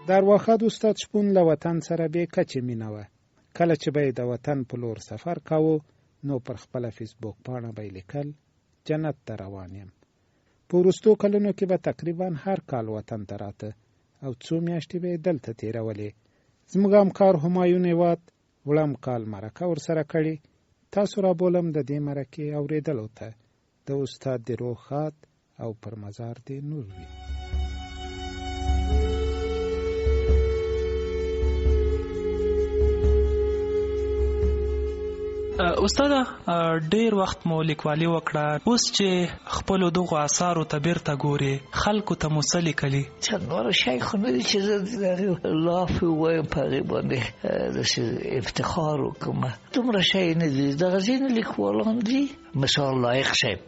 د ارواښاد استاد شپون له وطن سره بې کچې مینه وه. کله چې به یې د وطن په لور سفر کاوه نو پر خپله فیسبوک پاڼه به یې لیکل جنت ته روان یم. په وروستو کلونو کې به تقریبا هر کال وطن ته راته او څو میاشتې به یې دلته تېرولې. زموږ همکار همایون هیواد وړم کال مرکه ورسره کړې. تاسو را بولم د دې مرکې اورېدلو ته. د استاد د روح ښاد او پر مزار دې نور وي. استاد ډیر وخت مو لیکوالي وکړه، اوس چې خپل دغه آثارو ته بیرته ګوري خلکو ته مو څه لیکلي؟ چندان شی خو نه دي چې زه لاف ووایم په هغې باندې داسې افتخار وکړم. دومره شی نه دي. دغه ځینې لیکوالان دي مثال لایق صاحب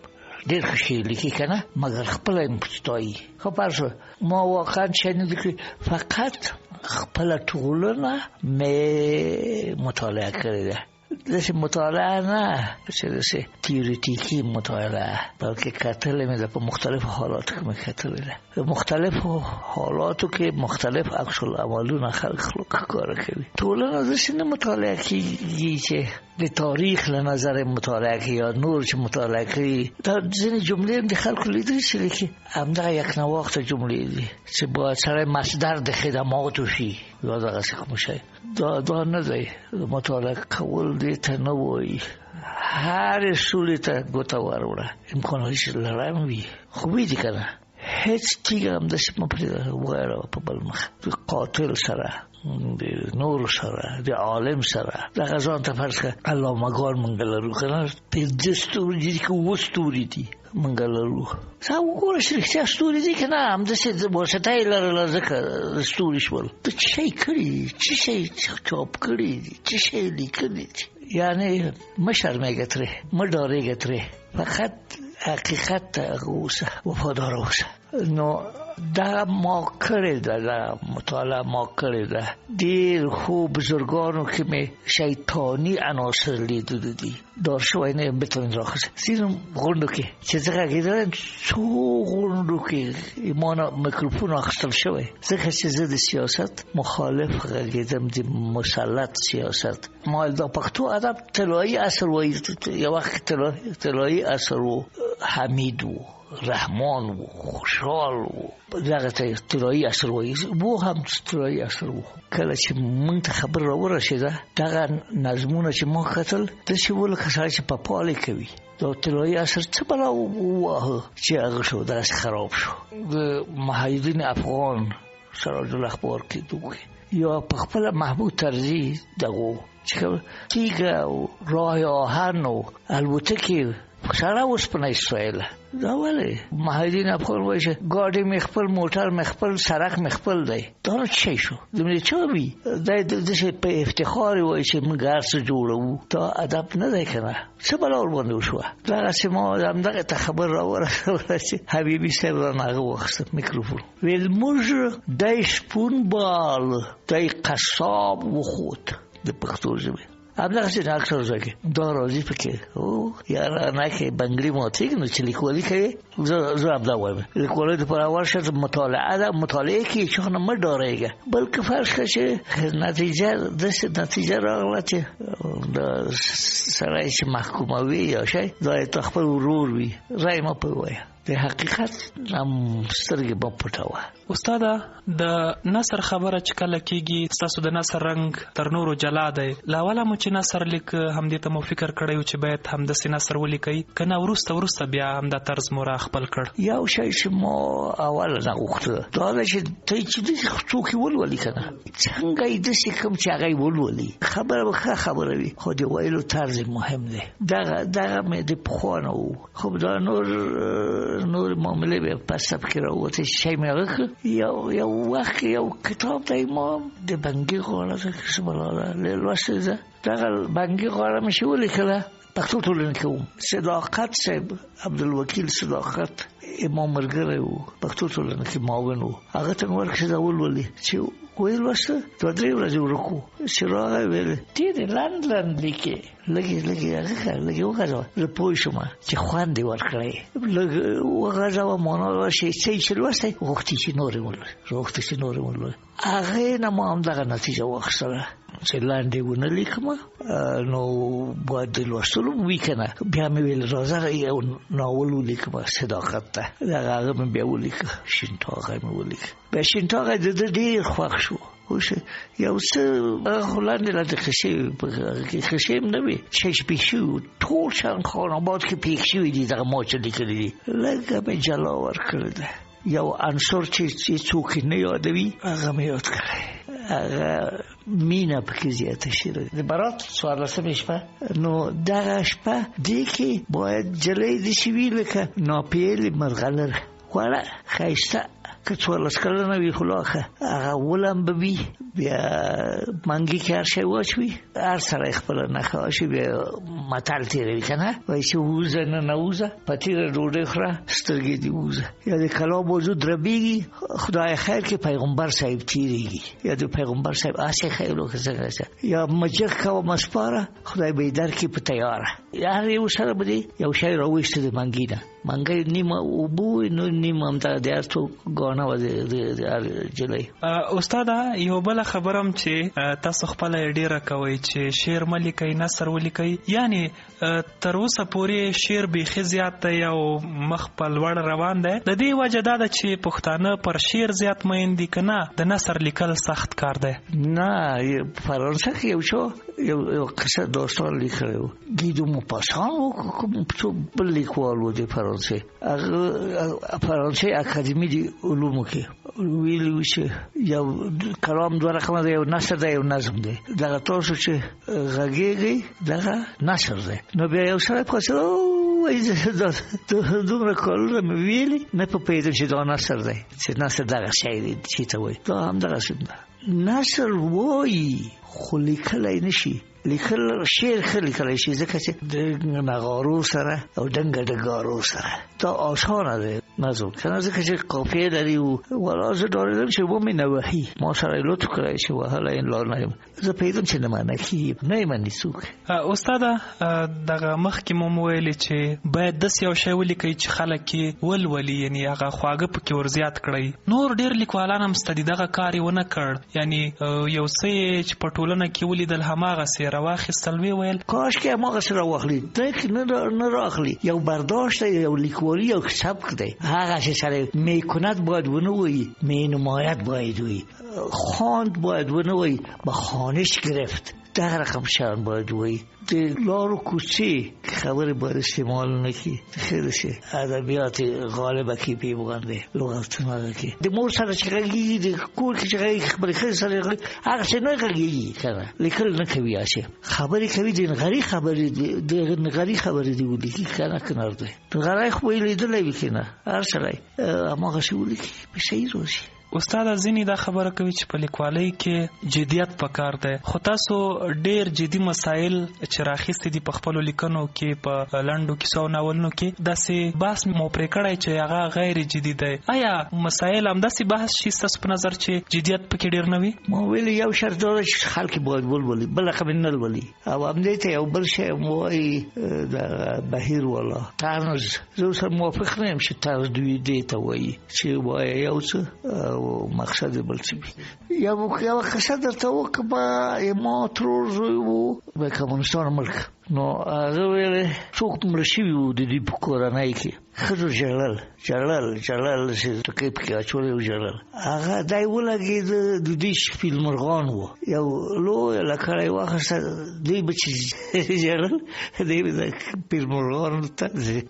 ډېر ښه شی لیکي که نه، مګر خپله یې ستایي. خو فرض ما واقعا شی نه لیکلي، فقط خپله ټولنه مې مطالعه کړې ده. داسې مطالعه نه چې داسې تیوریتیکي مطالعه، بلکې کتلې مې ده په مختلفو حالاتو کې مې کتلې ده. په مختلفو حالاتو کې مختلف عکس العملونه خلک ښکاره کوي. ټولنه داسې نه مطالعه کېږي چې د تاریخ له نظر مطالعه کوي یا نور چې مطالعه کوي. دا ځینې جملې هم د خلکو لیدلي چې لیکي همدغه یک نواخته جملې دي چې باید سړی مصدر د خدماتو شي یا دغسې کوم شی. دا نه دی. مطالعه کول دې ته نه وایي. هر سولې ته ګوته وروړه، امکاناتش لرم وي خوبې دي که نه. هیڅ تیږه هم داسې مه پرېږده وغیره په بل مخ د قاتل سره د نور سره د عالم سره. دغه ځان ته فرض کړه علامه‌ګان موږ لرو که نه، پنځه ستوري دي که اووه ستوري دي موږ لرو. څه وګوره چې رښتیا ستوري دي که نه، همداسې واسطه یې لرله ځکه ستوري شول. ته څه شی کړي دي، څه شی چاپ کړي دي، څه شی لیکلي دي. یعنې مه شرمېږه ترې، مه ډارېږه ترې، فقط حقیقت ته اوسه، وفادار اوسه. نو دا ما کړې ده، دا مطالعه ما کړې ده. ډېر خو بزرگانو کې مې شیطاني عناصر لیدلي دي. دار شوی نه یم بتوانید راخوزه ځینو غونډو کې چې زه غږېدلم، څو غونډو کې ما میکروفون اخیستل شوی، ځکه چې زه د سیاست مخالف غږېدم، د مسلط سیاست. ما دا پښتو ادب طلایي عصر وایي، یو وخت طلایي عصر و، حمید و، رحمان و، خوشحال و، دغه طلایي عصر وایي. بو هم طلایي عصر و. کله چې موږ ته خبر راورسېده دغه نظمونه چې ما کتل داسې و لکه سړی چې په پالې کوي. دا طلایي عصر څه بلا وواهه چې هغه شو داسې خراب شو. د محیدین افغان سراج الاخبار کې دوی یا په خپله محمود طرزي دغه چې تیږه او راه آهن و البتکې سره اوسپنه اسرائیل. دا ولې محیدین افغان وایي چې ګاډي مې خپل، موټر مې خپل، سړک مې خپل دی. دا نو څه شی شو؟ دومره چا وي؟ دا داسې په افتخار وایي چې موږ هر څه جوړوو. دا ادب نه دی که نه. څه بلا ورباندې وشوه؟ دغسې ما همدغه ته خبر راورسوله چې حبیبي صاحب رانه هغه واخیسته میکروفون، ویل موږ دی شپون بال دی قصاب وخوت د پښتو ژبې. همدغسې د اکثر ځای کې دا راځي پکې یارانه کې بنګړي ماتېږي. نو چې لیکوالي کوې، زه همدا وایم لیکوالي دپاره ورشه مطالعه ده، مطالعه کې هېڅ نه مه ډارېږه. بلکې فرض کړه چې نتیجه داسې نتیجه راغله چې د سړی چې محکوموي یا شی دا یې تا خپل ورور وي، رای مه پرې وایه. د حقیقت هم سترګې مه پټوه. استاده د نثر خبره چې کله کېږي، ستاسو د نثر رنګ تر نورو جلا دی. له اوله مو چې نثر لیک همدې ته مو فکر کړی و چې باید همداسې نثر ولیکئ که نه وروسته بیا همدا طرز مو را خپل کړ؟ یو شی چې ما اوله نه غوښته دا ده چې ته چې داسې څوک یې ولولي که نه، څنګه یې داسې کوم چې هغه یې ولولي. خبره به ښه خبره وي، خو د ویلو طرز مهم دی. دغه مې د پخوا نه و. خو دا نور معاملې به په سب کې راووتې. شی مې هغه کړ. یو وخت یو کتاب دی ما د بنګي غاړه ته څه بلا ده لوستې ده. دغه بنګي غاړه مې چې ولیکله پښتو ټولنې کې وم. صداقت صاحب، عبدالوکیل صداقت امام ملګری و، پښتو ټولنې کې معاون و. هغه ته مې ورکړې دا ولولي چې ویل وسته 2-3 ورځې ورکو چې راغی ویل ډېر لاند لیکي لګي هغه وغځاوه زه پوه شوم چې خوند یې ورکړی لږ وغځاوه مانا شي چې لوستی غوښتي چې نورې ولولي هغې نه ما همدغه نتیجه واخیستله چې لاندې ونه لیکم نو باید د لوستلو وي که نه بیا مې ویل راځه یو ناول ولیکم صداقت ته هغه مې بیا ولیکه شین ټاغی مې ولیکه بیا شین ټاغی د ده ډېر خوښ شو یو څه لاندې خشې هم نه وي چې پېښ شوي ټول شان خان آباد کې پېښ شوي دي دغه ما چې لیکلي دي لږه مې جلا ورکړې ده یو عنصر چې څوک نه یادوي هغه مې یاد کړی هغه مینه پکې زیاته شوې د برات 14مې شپه نو دغه شپه دې کې باید جلۍ داسې وي لکه ناپیلې مرغلره وړه ښایسته که 14 کلنه وي خو لا ښه هغه ولم به وي بیا منګي کې هر شی واچوي هر سړی خپله نښه واچوي بیا متل تېروي که نه وایي چې ووځه نه نووځه په تېره ډوډۍ خوره سترګې دې ووځه یا د کلا بازو دربېږي خدای خیر کې پیغمبر صاحب تېرېږي یا د پیغمبر صاحب هسې خیر وکړه څنګه یا مجق کوه مسپاره خدای به یې درکړي په تیاره هر یو سره به دې یو شی راوایسته د منګي نه منګی نیمه اوبو نو نیمه همدغه د هر څوک ګاڼه وه د هر جلۍ استاده یو بله خبرم چې تاسو خپله یې ډېره کوئ چې شعر مه لیکئ نثر ولیکئ یعنې تر اوسه پورې شعر بیخي زیات دی او مخ په لوړ روان دی د دې وجه دا ده چې پښتانه پر شعر زیات مین دي که نه د نثر لیکل سخت کار دی نه فرانسه کې یو شو یو قصه داستان لیکلی و گیدو موپاسان و کوم بل لیکوال و د فرانسې هغه فرانسې اکادمي د علومو کې ویلي و چې یو کلام دوه رقمه دی یو نثر دی یو نظم دی دغه تاسو چې غږېږئ دغه نثر دی نو بیا یو سړی پاڅېد دومره کالونه مې ویلي نه پوهېدم چې دا نثر دی چې نثر دغه شی دی چې ته وایي دا همدغسې ده نثر وایي خو لیکلی نشي لیکل شعر ښه لیکلی شي ځکه چې د نغارو سره او ډنګه ډګارو سره دا آسانه دی نظم که نه ځکه چې قافیه لري ولا زه ډارېدم چې ومې نه وهي ما سره یې لطف کړی چې وهلی یې لا نه یم زه پوهېدم چې نه منع کېږي نه یې مني څوک استاده دغه مخکې مو ویلې چې باید داسې یو شی ولیکئ چې خلک یې ولولي یعنې هغه خواږه پکې ورزیات کړئ نور ډېر لیکوالان هم شته دي دغه کار یې ونه کړ یعنې یو څه چې په ټولنه کې ولیدل هماغسې راواخیستل ویې ویل کاشکې هماغسې راواخلي نه راخلي یو برداشت دی یو لیکوالي یو سبک دی هغه چې سره میکند باید ونه وایي مینماید باید وایي خواند باید ونه وایي به خوانش گرفت دغه رقم شیان باید وایي د لارو کوڅې خبرې باید استعمال نه کړي خیلی شي ادبیات غالبه کې پې باندې لغتونه کې د مور سره چې غږېږي د کور کې چې غږېږي خبرې ښځې سره هغسې نه غږېږي که نه لیکل نه کوي هسې خبرې کوي د نغري خبرې دې ولیکي که نه کنار دی نغری خو به یې لیدلی وي که نه هر سړی هماغسې ولیکي په صحیح راځي استاده ځینې دا خبره کوي چې په لیکوالۍ کې جدیت پکار دی خو تاسو ډېر جدي مسایل چې راخیستي دي په خپلو لیکنو کې په لنډو کیسو او ناولونو کې داسې بحث مو پرې کړی چې هغه غیر جدي دی آیا مسایل همداسې بحث شي ستاسو په نظر چې جدیت پکې ډېر نه وي ما ویلي یو شرط دا ده چې خلک باید ولولي بل رقم نه لولي او همدې ته یو بل شی هم وایي د بهیر والا طنز زه سره موافق نه یم چې طنز دوی دې ته وایي چې وایي یو څه مقصد بل څه وي یو قصه درته وکړه ما ترور زوی و د کمونستان ملک نو هغه ویلې څوک مړه شوي وو د دوی په کورنۍ کې ښځو ژړل چې ټکۍ پکې اچولی و ژړل هغه دی ولګېده د دوی شپیلمرغان وو یو لویه لکړه یې واخیسته دوی به چې ژړل دوی به د پیلمرغانو ته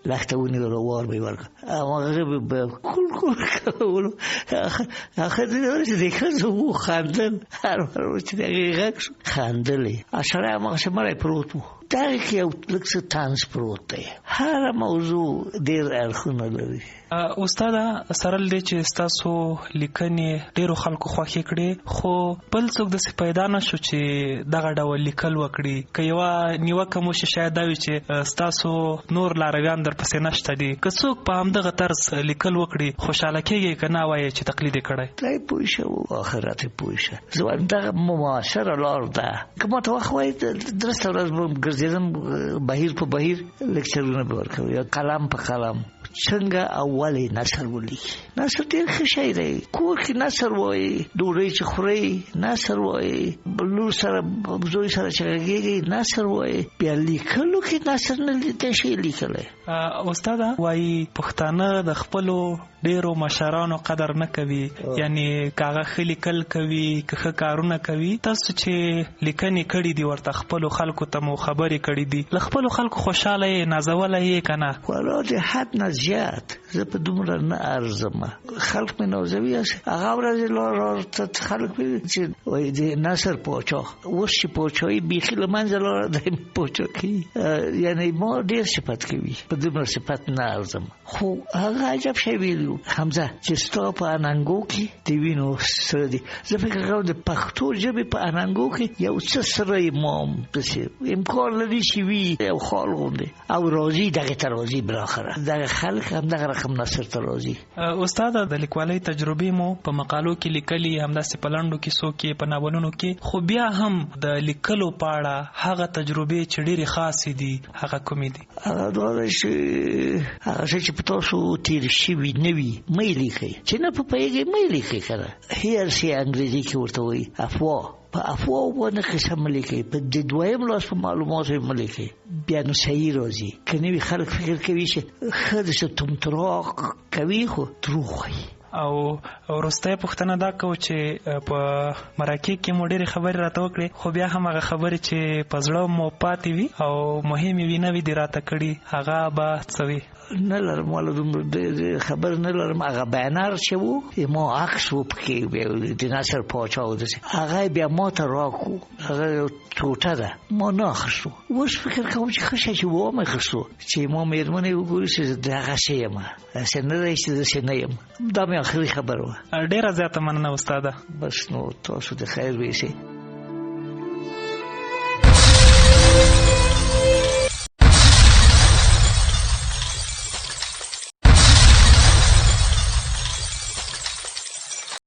لښته ونیوله وار به یې ورکړه هغه به کول کولو هغه چې د ښځو وو خندل هر وار چې د هغې غږ شو خندل یې سړی هماغسې مړی پروت و دا کې یو لږ څه طنز پروت دی. هر موضوع ډېر اړخونه لري. استاد سرل دی چې ستاسو لیکنې ډیرو خلکو خوښې کړي خو بل څوک داسې پیدا نه شو چې دغه ډول لیکل وکړي. که یوه نیوکه مو شاید دا وي چې ستاسو نور لارویان درپسې نشته دي. که څوک په همدغه طرز لیکل وکړي خوشحاله کېږي که نه وایي چې تقلید یې کړی؟ دی پوه شه او آخرت یې پوه شه. زه دغه معاصره لار ده. که ما ته وخت وایي درسته ورځ به ګرځېدم بهیر په بهیر لیکچرونه به ورکوي یا قلم په قلم څنګه اولې نثر ولیکي. نثر ډېر ښه شی دی. کور کې نثر وایي، ډوډۍ چې خورئ نثر وایي، لور سره زوی سره چې غږېږي نثر وایي. بیا لیکلو کې نثر نه دی شي لیکلی. استاده وایي پښتانه د خپلو ډیرو مشرانو قدر نه کوي. یعنی کاغه ښه لیکل کوي که ښه کارونه کوي. تاسو چې لیکنې کړي دي ورته خپلو خلکو ته مو خبرې کړي دي، له خپلو خلکو خوشحاله یې نازولی یې که نه؟ والا د حد نه زیات زه په دومره نه ارزم. خلک مې نازوي. هغه ورځې لاره خلک وایي چې وایي د نصر پاچا اوس چې پاچایي بیخي له منځه لاړه دی پاچا کوي. یعنی ما ډېر صفت کوي په دومره صفت نه ارزم. خو هغه عجب شی ویلو حمزه چې ستا په اننګو کې د وینو سره دي. زه فکر کوم د پښتو ژبې په اننګو کې یو څه سره امام پسې امکان لري چې وي یو خال غوندې او راځي دغه ته راځي. بالاخره دغه خلک هم دغه رقم نثر ته راځي. استاد د لیکوالۍ تجربې مو په مقالو کې لیکلي، همداسې په لنډو کیسو کې، په ناولونو کې، خو بیا هم د لیکلو په اړه هغه تجربې چې ډېرې خاصې دي هغه کومې دي؟ هغه دا دی چې چې په تاسو تېر شوي نه وي مه یې لیکئ. چې نه په پوهېږئ مه یې لیکئ که نه. هیرسي انګریزي کې ورته وایي افواه. په افواه باندې قصه مه لیکئ. په د دویم لاس په معلوماتو مه لیکئ. بیا نو صحیح راځي. که نه وي خلک فکر کوي چې ښه داسې تمتراق کوي خو دروغ وایي. او وروستی پوښتنه دا کوو چې په مرکې کې مو ډېرې خبرې راته وکړې خو بیا هم هغه خبرې چې په زړه مو پاتې وي او مهمې وي نه وي دې راته کړي هغه به څه وي؟ نه لرم والا دومره خبر نه لرم. هغه بینر چې و ما عکس و پکې د نصر پاچا و داسې هغه بیا ما ته راکو. هغه ټوټه ده ما نه اخیستو. اوس فکر کوم چې ښه شی چې وام اخیستو چې ما مېرمنې وګوري چې دغسې یم هسې نه دی چې داسې نه یم. دا مې آخري خبر وه. ډېره زیاته مننه استاده. بس نو تاسو د خیر ویسئ.